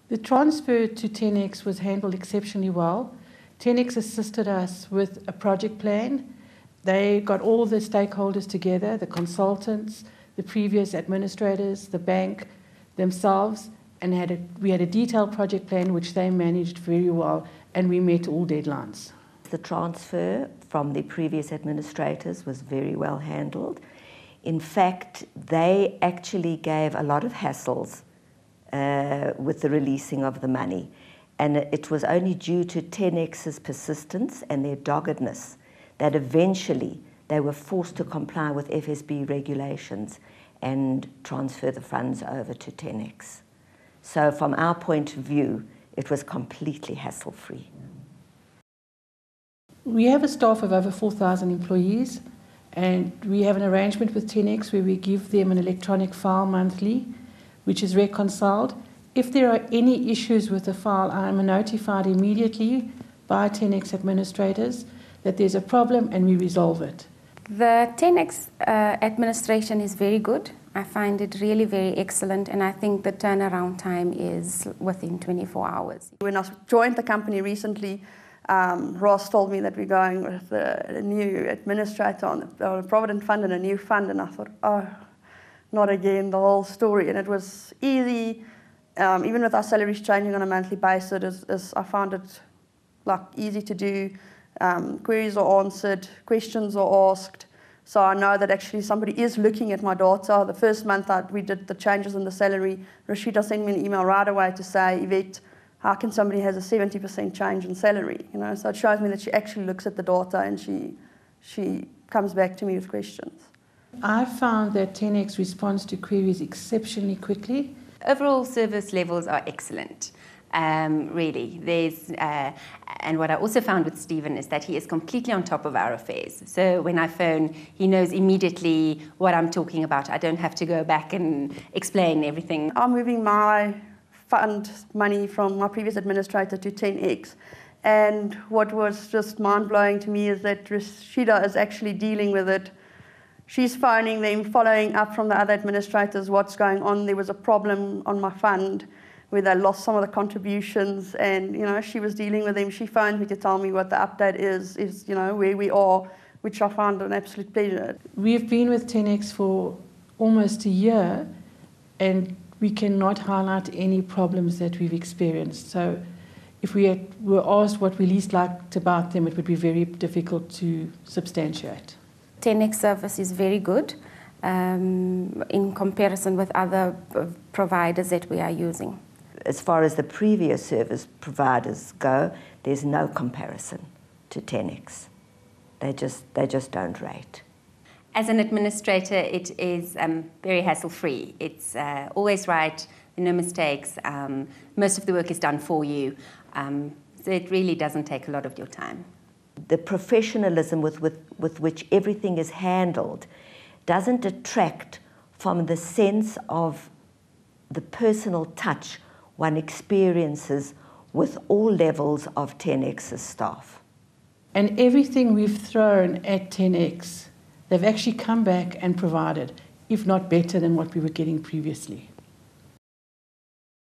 The transfer to 10X was handled exceptionally well. 10X assisted us with a project plan. They got all the stakeholders together, the consultants, the previous administrators, the bank themselves, and we had a detailed project plan which they managed very well, and we met all deadlines. The transfer from the previous administrators was very well handled. In fact, they actually gave a lot of hassles with the releasing of the money. And it was only due to 10X's persistence and their doggedness that eventually they were forced to comply with FSB regulations and transfer the funds over to 10X. So from our point of view, it was completely hassle-free. We have a staff of over 4,000 employees, and we have an arrangement with 10X where we give them an electronic file monthly, which is reconciled. If there are any issues with the file, I am notified immediately by 10X administrators that there's a problem and we resolve it. The 10X administration is very good. I find it really very excellent, and I think the turnaround time is within 24 hours. When I joined the company recently, Ross told me that we're going with a new administrator on the Provident Fund and a new fund, and I thought, oh, not again, the whole story. And it was easy, even with our salaries changing on a monthly basis, I found it easy to do. Queries are answered, questions are asked. So I know that actually somebody is looking at my data. The first month that we did the changes in the salary, Rashida sent me an email right away to say, Yvette, how can somebody has a 70% change in salary? You know, so it shows me that she actually looks at the data and she comes back to me with questions. I found that 10X responds to queries exceptionally quickly. Overall service levels are excellent. Really, and what I also found with Stephen is that he is completely on top of our affairs. So when I phone, he knows immediately what I'm talking about. I don't have to go back and explain everything. I'm moving my fund money from my previous administrator to 10X. And what was just mind-blowing to me is that Rashida is actually dealing with it. She's phoning them, following up from the other administrators what's going on. There was a problem on my fund where they lost some of the contributions, and she was dealing with them. She phoned me to tell me what the update is where we are, which I found an absolute pleasure. We've been with 10X for almost a year, and we cannot highlight any problems that we've experienced. So if we were asked what we least liked about them, it would be very difficult to substantiate. 10X service is very good in comparison with other providers that we are using. As far as the previous service providers go, there's no comparison to 10X. They just don't rate. As an administrator, it is very hassle-free. It's always right, no mistakes. Most of the work is done for you. So it really doesn't take a lot of your time. The professionalism with which everything is handled doesn't detract from the sense of the personal touch one experiences with all levels of 10X's staff. And everything we've thrown at 10X, they've actually come back and provided, if not better than what we were getting previously.